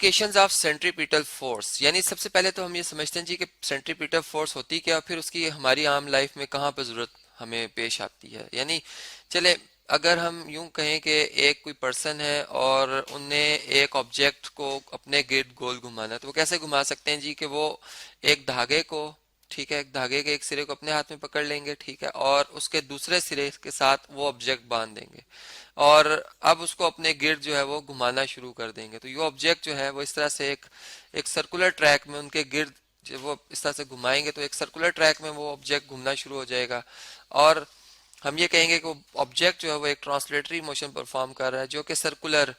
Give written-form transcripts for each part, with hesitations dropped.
Applications of centripetal force, यानी सबसे पहले तो हम ये समझते हैं जी कि सेंट्रीपिटल फोर्स होती क्या, फिर उसकी हमारी आम लाइफ में कहाँ पर ज़रूरत हमें पेश आती है। यानी चले अगर हम यूं कहें कि एक कोई पर्सन है और उनने एक ऑब्जेक्ट को अपने गिर्द गोल घुमाना है, तो वो कैसे घुमा सकते हैं जी कि वो एक धागे को, ठीक है, एक धागे के एक सिरे को अपने हाथ में पकड़ लेंगे, ठीक है, और उसके दूसरे सिरे के साथ वो ऑब्जेक्ट बांध देंगे और अब उसको अपने गिर्द जो है वो घुमाना शुरू कर देंगे। तो ये ऑब्जेक्ट जो है वो इस तरह से एक सर्कुलर ट्रैक में उनके गिर्द जब वो इस तरह से घुमाएंगे तो एक सर्कुलर ट्रैक में वो ऑब्जेक्ट घूमना शुरू हो जाएगा और हम ये कहेंगे कि वो ऑब्जेक्ट जो है वो एक ट्रांसलेटरी मोशन परफॉर्म कर रहा है जो कि सर्कुलर,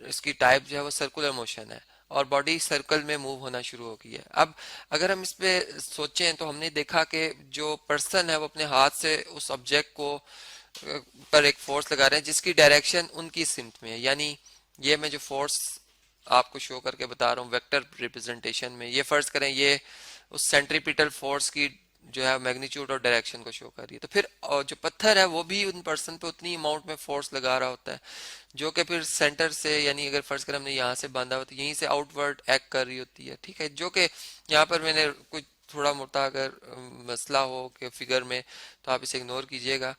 इसकी टाइप जो है वो सर्कुलर मोशन है और बॉडी सर्कल में मूव होना शुरू हो गई है। अब अगर हम इस पे सोचें तो हमने देखा कि जो पर्सन है वो अपने हाथ से उस ऑब्जेक्ट को पर एक फोर्स लगा रहे हैं जिसकी डायरेक्शन उनकी सिमत में है। यानी ये मैं जो फोर्स आपको शो करके बता रहा हूँ वेक्टर रिप्रेजेंटेशन में, ये फर्ज करें ये उस सेंट्रीपिटल फोर्स की जो है मैग्नीट्यूड और डायरेक्शन को शो कर रही है। तो फिर जो पत्थर है वो भी उन पर्सन पे उतनी अमाउंट में फोर्स लगा रहा होता है जो कि फिर सेंटर से, यानी अगर फर्ज करें हमने यहाँ से बांधा हुआ तो यहीं से आउटवर्ड एक्ट कर रही होती है, ठीक है, जो कि यहाँ पर मैंने कुछ थोड़ा मोटा अगर मसला हो कि फिगर में तो आप इसे इग्नोर कीजिएगा।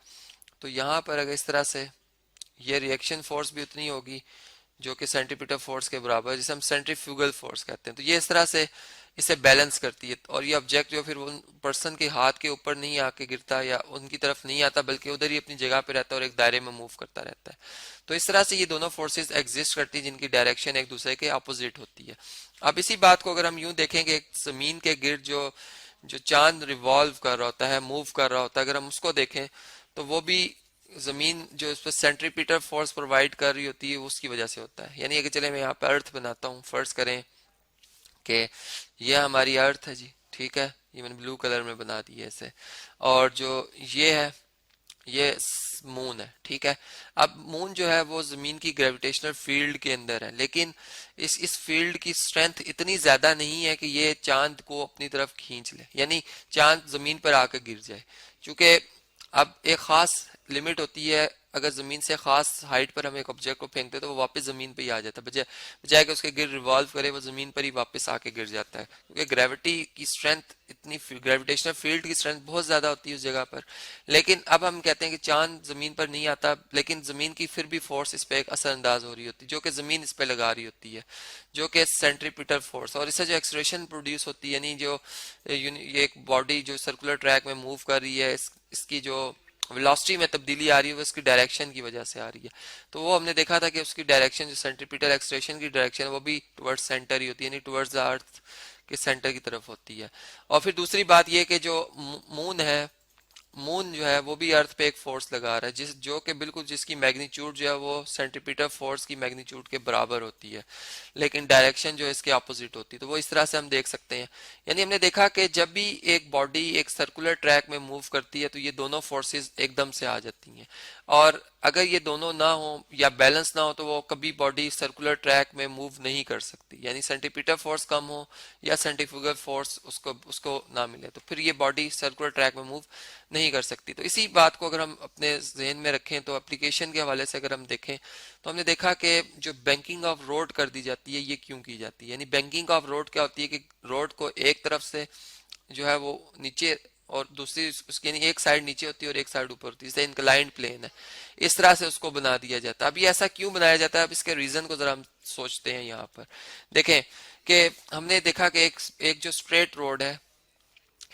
तो यहाँ पर अगर इस तरह से ये रिएक्शन फोर्स भी उतनी होगी जो कि सेंट्रीपिटल फोर्स के बराबर है, जिसे हम सेंट्रीफ्यूगल फोर्स कहते हैं। तो ये इस तरह से इसे बैलेंस करती है और ये ऑब्जेक्ट जो फिर उन पर्सन के हाथ के ऊपर नहीं आके गिरता या उनकी तरफ नहीं आता बल्कि उधर ही अपनी जगह पे रहता है और एक दायरे में मूव करता रहता है। तो इस तरह से ये दोनों फोर्सेस एग्जिस्ट करती हैं जिनकी डायरेक्शन एक दूसरे के अपोजिट होती है। अब इसी बात को अगर हम यूं देखेंगे एक जमीन के गिर्द जो जो चांद रिवॉल्व कर रहा होता है, मूव कर रहा होता है, अगर हम उसको देखें तो वो भी जमीन जो इस पर सेंट्रीपिटल फोर्स प्रोवाइड कर रही होती है उसकी वजह से होता है। यानी अगर चले मैं यहाँ पे अर्थ बनाता हूँ, फर्ज करें कि ये हमारी अर्थ है जी, ठीक है, ये मैंने ब्लू कलर में बना दी है इसे, और जो ये है ये मून है, ठीक है। अब मून जो है वो जमीन की ग्रेविटेशनल फील्ड के अंदर है, लेकिन इस फील्ड की स्ट्रेंथ इतनी ज्यादा नहीं है कि ये चांद को अपनी तरफ खींच ले, यानी चांद जमीन पर आकर गिर जाए। क्योंकि अब एक खास लिमिट होती है, अगर जमीन से खास हाइट पर हम एक ऑब्जेक्ट को फेंकते तो वो वापस जमीन पे ही आ जाता है, बजाय बजाय कि उसके गिर रिवॉल्व करे वो जमीन पर ही वापस आके गिर जाता है, क्योंकि ग्रेविटी की स्ट्रेंथ इतनी, ग्रेविटेशनल फील्ड की स्ट्रेंथ बहुत ज्यादा होती है उस जगह पर। लेकिन अब हम कहते हैं कि चांद जमीन पर नहीं आता, लेकिन जमीन की फिर भी फोर्स इस पर एक असरअंदाज हो रही होती है जो कि जमीन इस पर लगा रही होती है, जो कि सेंट्रीपिटल फोर्स, और इससे जो एक्सलेरेशन प्रोड्यूस होती है, यानी जो ये एक बॉडी जो सर्कुलर ट्रैक में मूव कर रही है इसकी जो वेलोसिटी में तब्दीली आ रही है वो इसकी डायरेक्शन की वजह से आ रही है। तो वो हमने देखा था कि उसकी डायरेक्शन जो सेंट्रीपिटल एक्सलेरेशन की डायरेक्शन है वो भी टुवर्ड्स सेंटर ही होती है, यानी टुवर्ड्स द अर्थ के सेंटर की तरफ होती है। और फिर दूसरी बात ये कि जो मून है, मून जो है वो भी अर्थ पे एक फोर्स लगा रहा है जिस जो कि बिल्कुल जिसकी मैग्नीट्यूड जो है वो सेंट्रीपिटल फोर्स की मैग्नीट्यूड के बराबर होती है, लेकिन डायरेक्शन जो है इसके अपोजिट होती है। तो वो इस तरह से हम देख सकते हैं। यानी हमने देखा कि जब भी एक बॉडी एक सर्कुलर ट्रैक में मूव करती है तो ये दोनों फोर्सेस एकदम से आ जाती हैं, और अगर ये दोनों ना हो या बैलेंस ना हो तो वो कभी बॉडी सर्कुलर ट्रैक में मूव नहीं कर सकती। यानी सेंट्रीपिटल फोर्स कम हो या सेंट्रीफ्यूगल फोर्स उसको उसको ना मिले तो फिर ये बॉडी सर्कुलर ट्रैक में मूव नहीं कर सकती। तो इसी बात को अगर हम अपने जहन में रखें तो एप्लीकेशन के हवाले से अगर हम देखें तो हमने देखा कि जो बैंकिंग ऑफ रोड कर दी जाती है ये क्यों की जाती है। यानी बैंकिंग ऑफ रोड क्या होती है कि रोड को एक तरफ से जो है वो नीचे और दूसरी उसकी, यानी एक साइड नीचे होती है और एक साइड ऊपर होती है, जैसे इंक्लाइंड प्लेन है, इस तरह से उसको बना दिया जाता है। अब ये ऐसा क्यों बनाया जाता है, अब इसके रीजन को जरा हम सोचते हैं। यहाँ पर देखें कि हमने देखा कि एक जो स्ट्रेट रोड है,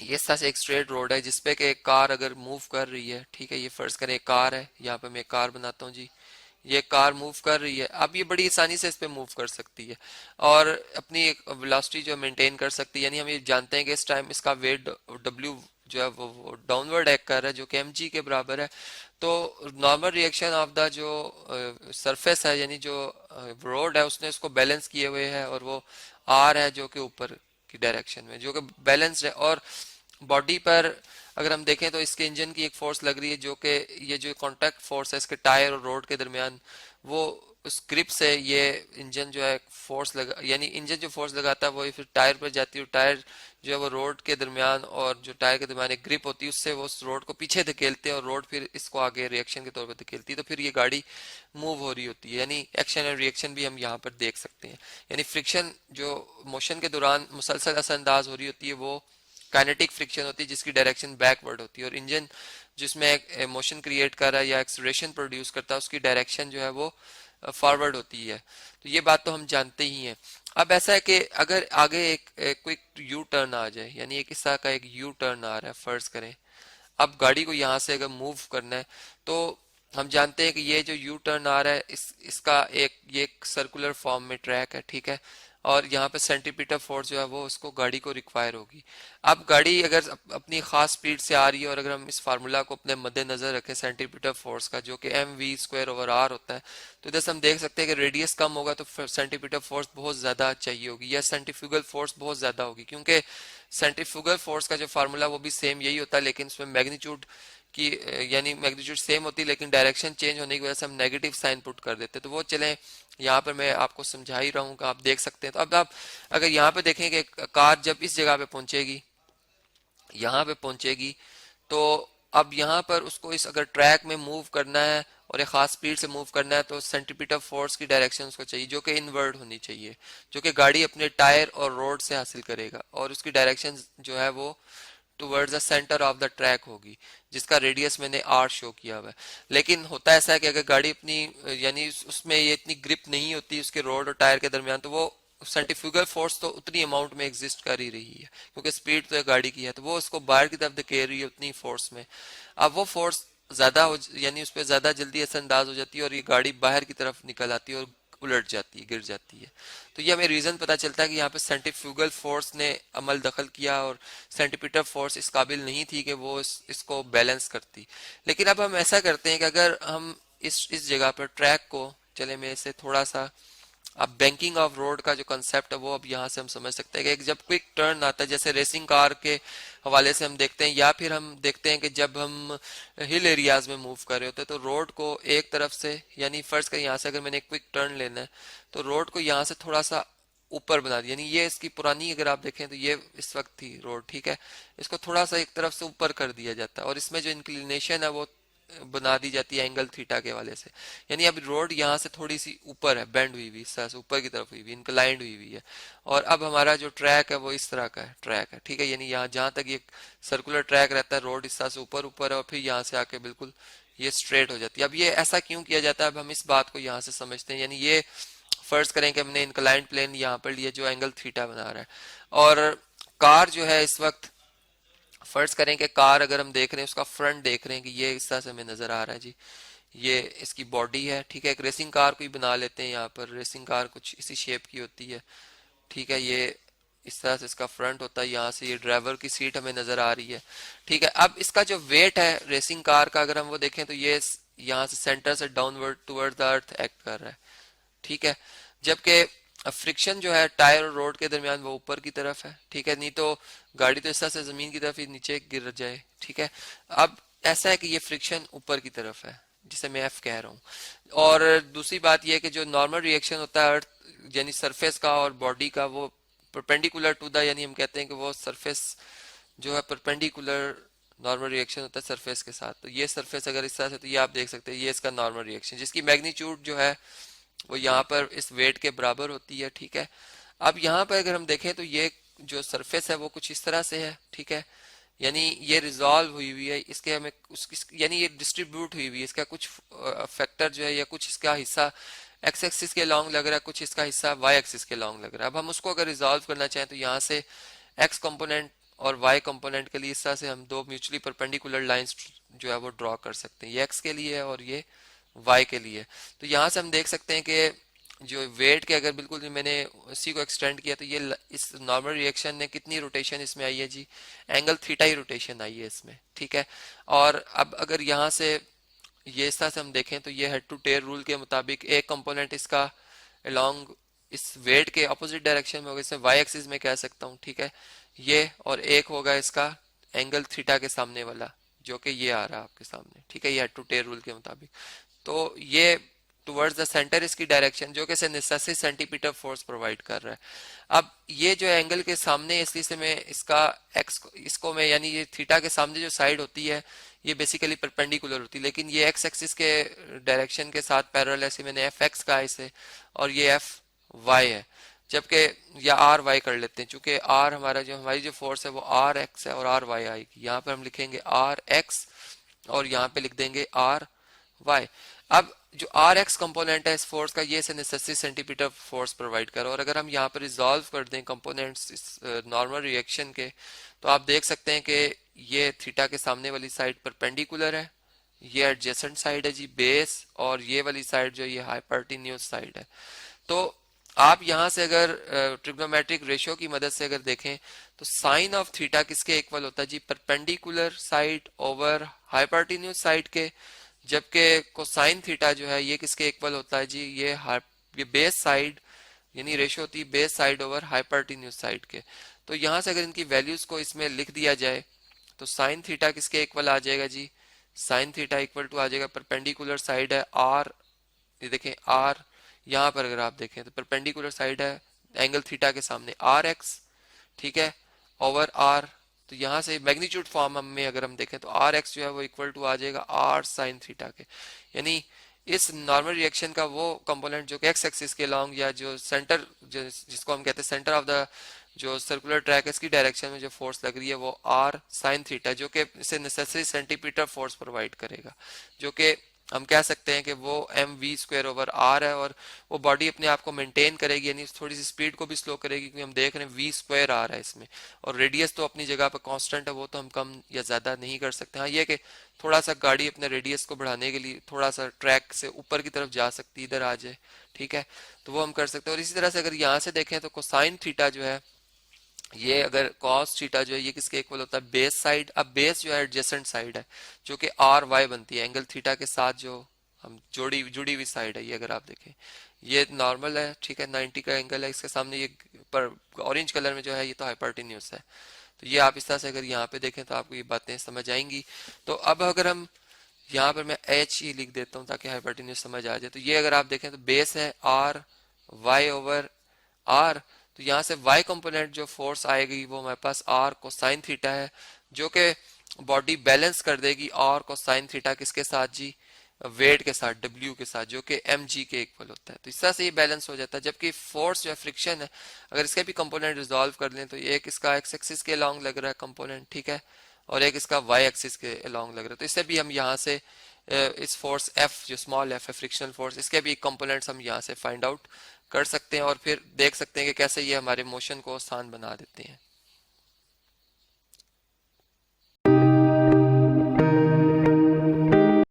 ये इस तरह से एक स्ट्रेट रोड है जिसपे कि एक कार अगर मूव कर रही है, ठीक है, ये फर्ज करें एक कार है, यहाँ पे मैं एक कार बनाता हूँ जी, ये कार मूव कर रही है। अब ये बड़ी आसानी से इस पे मूव कर सकती है और अपनी एक वेलोसिटी जो मेंटेन कर सकती है। यानी हम ये जानते हैं कि इस टाइम इसका वेट डब्ल्यू जो है वो डाउनवर्ड एक्ट कर रहा है जो कि mg के बराबर है। तो नॉर्मल रिएक्शन ऑफ द जो सरफेस है, यानी जो रोड है, उसने उसको बैलेंस किए हुए है और वो आर है जो कि ऊपर की डायरेक्शन में जो कि बैलेंस्ड है। और बॉडी पर अगर हम देखें तो इसके इंजन की एक फोर्स लग रही है जो कि ये जो कांटेक्ट फोर्स है इसके टायर और रोड के दरमियान, वो उस ग्रिप से ये इंजन जो है फोर्स लगा, यानी इंजन जो फोर्स लगाता है वो फिर टायर पर जाती है, और टायर जो है वो रोड के दरमियान और जो टायर के दरमियान एक ग्रिप होती है उससे वो उस रोड को पीछे धकेलते हैं, और रोड फिर इसको आगे रिएक्शन के तौर पर धकेलती है, तो फिर ये गाड़ी मूव हो रही होती है। यानी एक्शन एंड रिएक्शन भी हम यहाँ पर देख सकते हैं। यानी फ्रिक्शन जो मोशन के दौरान मुसलसल असरअंदाज हो रही होती है वो काइनेटिक फ्रिक्शन होती है, जिसकी डायरेक्शन बैकवर्ड होती है। और इंजन जिसमें एक मोशन क्रिएट कर रहा है या एक्सलरेशन प्रोड्यूस करता है उसकी डायरेक्शन जो है वो फॉरवर्ड होती है। तो ये बात तो हम जानते ही हैं। अब ऐसा है कि अगर आगे एक क्विक यू टर्न आ जाए, यानी एक इस तरह का एक यू टर्न आ रहा है, फर्ज करें अब गाड़ी को यहाँ से अगर मूव करना है, तो हम जानते हैं कि ये जो यू टर्न आ रहा है इसका ये एक सर्कुलर फॉर्म में ट्रैक है, ठीक है। और यहाँ पे सेंटीपीटल फोर्स जो है वो उसको गाड़ी को रिक्वायर होगी। अब गाड़ी अगर अपनी खास स्पीड से आ रही है, और अगर हम इस फार्मूला को अपने मद्देनजर रखें सेंटीपीटल फोर्स का, जो कि mv²/r होता है, तो इधर से हम देख सकते हैं कि रेडियस कम होगा तो सेंटीपीटल फोर्स बहुत ज्यादा चाहिए होगी, या सेंट्रीफ्यूगल फोर्स बहुत ज्यादा होगी, क्योंकि सेंट्रीफ्यूगल फोर्स का जो फार्मूला वो भी सेम यही होता है, लेकिन उसमें मैग्नीट्यूड की यानी मैग्नीट्यूड सेम होती है, लेकिन डायरेक्शन चेंज होने की वजह से हम नेगेटिव साइन पुट कर देते हैं। तो वो चलें, यहाँ पर मैं आपको समझा ही रहा हूँ कि आप देख सकते हैं। तो अब आप अगर यहाँ पे देखें कि कार जब इस जगह पे पहुंचेगी, यहाँ पे पहुंचेगी, तो अब यहाँ पर उसको इस अगर ट्रैक में मूव करना है और एक खास स्पीड से मूव करना है, तो सेंटीपीटल फोर्स की डायरेक्शन उसको चाहिए जो कि इनवर्ड होनी चाहिए, जो कि गाड़ी अपने टायर और रोड से हासिल करेगा, और उसकी डायरेक्शन जो है वो towards the centre of the track होगी, जिसका रेडियस मैंने आर शो किया हुआ है। लेकिन होता ऐसा है कि अगर गाड़ी अपनी यानी उसमें ये इतनी ग्रिप नहीं होती उसके रोड और टायर के दरमियान, तो वो सेंट्रीफ्यूगल फोर्स तो उतनी अमाउंट में एग्जिस्ट कर ही रही है, क्योंकि स्पीड तो गाड़ी की है, तो वो उसको बाहर की तरफ धकेल रही है उतनी फोर्स में। अब वो फोर्स ज्यादा हो, यानी उस पर ज्यादा जल्दी असरअंदाज हो जाती है, और ये गाड़ी बाहर की तरफ निकल आती है और उलट जाती है, गिर जाती है। तो ये हमें रीजन पता चलता है कि यहाँ पे सेंट्रीफ्यूगल फोर्स ने अमल दखल किया, और सेंटीपीटल फोर्स इस काबिल नहीं थी कि वो इसको बैलेंस करती। लेकिन अब हम ऐसा करते हैं कि अगर हम इस जगह पर ट्रैक को, चले मैं इसे थोड़ा सा, अब बैंकिंग ऑफ रोड का जो कंसेप्ट है वो अब यहाँ से हम समझ सकते हैं कि एक जब क्विक टर्न आता है, जैसे रेसिंग कार के हवाले से हम देखते हैं, या फिर हम देखते हैं कि जब हम हिल एरियाज में मूव कर रहे होते हैं, तो रोड को एक तरफ से, यानी फर्ज करें यहाँ से अगर मैंने क्विक टर्न लेना है, तो रोड को यहाँ से थोड़ा सा ऊपर बना दिया, यानी ये इसकी पुरानी अगर आप देखें तो ये इस वक्त थी रोड, ठीक है, इसको थोड़ा सा एक तरफ से ऊपर कर दिया जाता है, और इसमें जो इंक्लिनेशन है वो बना दी जाती है एंगल थीटा के वाले से। यानी अब रोड यहाँ से थोड़ी सी ऊपर है, बेंड हुई हुई, इस तरह से ऊपर की तरफ हुई हुई, इंक्लाइंड हुई हुई है। और अब हमारा जो ट्रैक है वो इस तरह का है, ट्रैक है, ठीक है। यानी यहाँ जहाँ तक ये सर्कुलर ट्रैक रहता है, रोड इस तरह से ऊपर ऊपर है, और फिर यहाँ से आके बिल्कुल ये स्ट्रेट हो जाती है। अब ये ऐसा क्यों किया जाता है, अब हम इस बात को यहाँ से समझते हैं। यानी ये फर्ज करें कि हमने इंक्लाइंड प्लेन यहाँ पर लिया जो एंगल थीटा बना रहा है, और कार जो है इस वक्त, फर्ज करें कि कार अगर हम देख रहे हैं, उसका फ्रंट देख रहे हैं कि ये इस तरह से हमें नजर आ रहा है जी, ये इसकी बॉडी है, ठीक है। एक रेसिंग कार को ही बना लेते हैं, यहाँ पर रेसिंग कार कुछ इसी शेप की होती है, ठीक है। ये इस तरह से इसका फ्रंट होता है, यहाँ से ये ड्राइवर की सीट हमें नजर आ रही है, ठीक है। अब इसका जो वेट है रेसिंग कार का अगर हम वो देखें, तो ये यहाँ से सेंटर से downward toward the earth act कर रहा है, ठीक है। जबकि फ्रिक्शन जो है टायर और रोड के दरमियान वो ऊपर की तरफ है, ठीक है, नहीं तो गाड़ी तो इस तरह से जमीन की तरफ ही नीचे गिर जाए, ठीक है। अब ऐसा है कि ये फ्रिक्शन ऊपर की तरफ है, जिसे मैं एफ कह रहा हूँ। और दूसरी बात यह है कि जो नॉर्मल रिएक्शन होता है अर्थ यानी सरफेस का और बॉडी का, वो परपेंडिकुलर टू द, यानी हम कहते हैं कि वो सरफेस जो है परपेंडिकुलर नॉर्मल रिएक्शन होता है सरफेस के साथ। तो ये सरफेस अगर इस तरह से, तो ये आप देख सकते हैं ये इसका नॉर्मल रिएक्शन, जिसकी मैग्नीट्यूड जो है वो यहाँ पर इस वेट के बराबर होती है, ठीक है। अब यहाँ पर अगर हम देखें तो ये जो सरफेस है वो कुछ इस तरह से है, ठीक है। यानी ये रिजॉल्व हुई हुई है, इसके हमें यानी ये डिस्ट्रीब्यूट हुई हुई है, इसका कुछ फैक्टर जो है या कुछ इसका हिस्सा एक्स एक्सिस के लॉन्ग लग रहा है, कुछ इसका हिस्सा वाई एक्सिस के लॉन्ग लग रहा है। अब हम उसको अगर रिजॉल्व करना चाहें, तो यहाँ से एक्स कंपोनेंट और वाई कंपोनेंट के लिए इस तरह से हम दो म्यूचुअली परपेंडिकुलर लाइंस जो है वो ड्रॉ कर सकते हैं, ये एक्स के लिए है और ये वाई के लिए। तो यहाँ से हम देख सकते हैं कि जो वेट के अगर बिल्कुल मैंने इसी को एक्सटेंड किया, तो ये इस नॉर्मल रिएक्शन ने कितनी रोटेशन इसमें आई है जी, एंगल थीटा ही रोटेशन आई है इसमें, ठीक है। और अब अगर यहाँ से ये इस तरह से हम देखें, तो ये हेड टू टेल रूल के मुताबिक एक कंपोनेंट इसका अलोंग इस वेट के अपोजिट डायरेक्शन में होगा, इसे वाई एक्सिस में कह सकता हूँ, ठीक है ये, और एक होगा इसका एंगल थीटा के सामने वाला, जो कि ये आ रहा है आपके सामने, ठीक है, ये हेड टू टेल रूल के मुताबिक। तो ये टुवर्ड्स द सेंटर इसकी डायरेक्शन, जो कि इसे निस्सेसिव सेंटीमीटर फोर्स प्रोवाइड कर रहा है। अब ये जो एंगल के सामने, इसलिए से मैं इसका एक्स, इसको मैं यानी ये थीटा के सामने जो साइड होती है ये बेसिकली परपेंडिकुलर होती है, लेकिन ये एक्स एक्सिस के डायरेक्शन के साथ पैरेलल है, ऐसे मैंने एफ एक्स का इसे, और ये एफ वाई है। जबकि या आर वाई कर लेते हैं, चूंकि आर हमारा जो हमारी जो फोर्स है वो आर एक्स है और आर वाई आएगी। यहाँ पर हम लिखेंगे आर एक्स और यहाँ पे लिख देंगे आर वाई। अब जो आर एक्स कंपोनेंट है इस फोर्स का, ये नेसेसिटी सेंटीमीटर फोर्स प्रोवाइड कर, और अगर हम यहाँ पर रिजॉल्व कर दें कंपोनेंट्स इस नॉर्मल रिएक्शन के, तो आप देख सकते हैं कि ये थीटा के सामने वाली साइड परपेंडिकुलर है, ये एडजेसेंट साइड है जी बेस, और ये वाली साइड जो ये हाइपोटेन्यूज साइड है। तो आप यहाँ से अगर ट्रिग्नोमेट्रिक रेशियो की मदद से अगर देखें तो साइन ऑफ थीटा किसके इक्वल होता है जी, perpendicular side over hypotenuse side के, जबकि कोसाइन थीटा जो है ये किसके इक्वल होता है जी, ये बेस साइड, यानी रेशियो होती है base side over hypotenuse side के। तो यहाँ से अगर इनकी वैल्यूज को इसमें लिख दिया जाए तो साइन थीटा किसके इक्वल आ जाएगा जी, साइन थीटा इक्वल टू आ जाएगा, परपेंडिकुलर साइड है आर, ये देखें आर, यहाँ पर अगर आप देखें तो परपेंडिकुलर साइड है एंगल थीटा के सामने आर एक्स, ठीक है, ओवर आर। तो यहाँ से मैग्नीट्यूड फॉर्म में अगर हम देखें तो आर एक्स जो है वो इक्वल टू आ जाएगा आर साइन थीटा के, यानी इस नॉर्मल रिएक्शन का वो कंपोनेंट जो कि एक्स एक्सिस के लॉन्ग, या जो सेंटर जिसको हम कहते हैं सेंटर ऑफ द जो सर्कुलर ट्रैक है इसकी डायरेक्शन में जो फोर्स लग रही है वो आर साइन थीटा, जो कि इसे नेसेसरी सेंटीमीटर फोर्स प्रोवाइड करेगा, जो कि हम कह सकते हैं कि वो M V square over R है, और वो बॉडी अपने आप को मेंटेन करेगी, यानी थोड़ी सी स्पीड को भी स्लो करेगी, क्योंकि हम देख रहे हैं वी स्क्वायर आ रहा है इसमें, और रेडियस तो अपनी जगह पर कांस्टेंट है, वो तो हम कम या ज़्यादा नहीं कर सकते। हाँ ये कि थोड़ा सा गाड़ी अपने रेडियस को बढ़ाने के लिए थोड़ा सा ट्रैक से ऊपर की तरफ जा सकती है, इधर आ जाए, ठीक है, तो वो हम कर सकते हैं। और इसी तरह से अगर यहाँ से देखें तो कोसाइन थीटा जो है ये, अगर कॉस थीटा जो है ये किसके इक्वल होता है, बेस साइड। अब बेस जो है एडजेसेंट साइड है, जो कि आर वाई बनती है एंगल थीटा के साथ, जो हम जुड़ी हुई साइड है ये, अगर आप देखें ये नॉर्मल है, ठीक है, 90 का एंगल है, इसके सामने ये पर ऑरेंज कलर में जो है ये तो हाइपोटेन्यूज है। तो ये आप इस तरह से अगर यहाँ पे देखें तो आपको ये बातें समझ आएंगी। तो अब अगर हम यहाँ पर मैं एच ही लिख देता हूँ ताकि हाइपोटेन्यूज समझ आ जाए, तो ये अगर आप देखें तो बेस है आर वाई ओवर आर, तो यहाँ से y कंपोनेंट जो फोर्स आएगी वो हमारे पास r कोसाइन थीटा है, जो कि बॉडी बैलेंस कर देगी r कोसाइन थीटा किसके साथ जी, वेट के साथ, w के साथ, जो कि mg के इक्वल होता है। तो इस तरह से ये बैलेंस हो जाता है। जबकि फोर्स जो है फ्रिक्शन है, अगर इसके भी कंपोनेंट रिजॉल्व कर लें तो एक इसका एक्स एक्सिस के अलॉन्ग लग रहा है कंपोनेंट, ठीक है, और एक इसका y एक्सिस के अलॉन्ग लग रहा है। तो इससे भी हम यहाँ से इस फोर्स F जो स्मॉल f है फ्रिक्शनल फोर्स, इसके भी कंपोनेंट्स हम यहाँ से फाइंड आउट कर सकते हैं, और फिर देख सकते हैं कि कैसे ये हमारे मोशन को आसान बना देते हैं।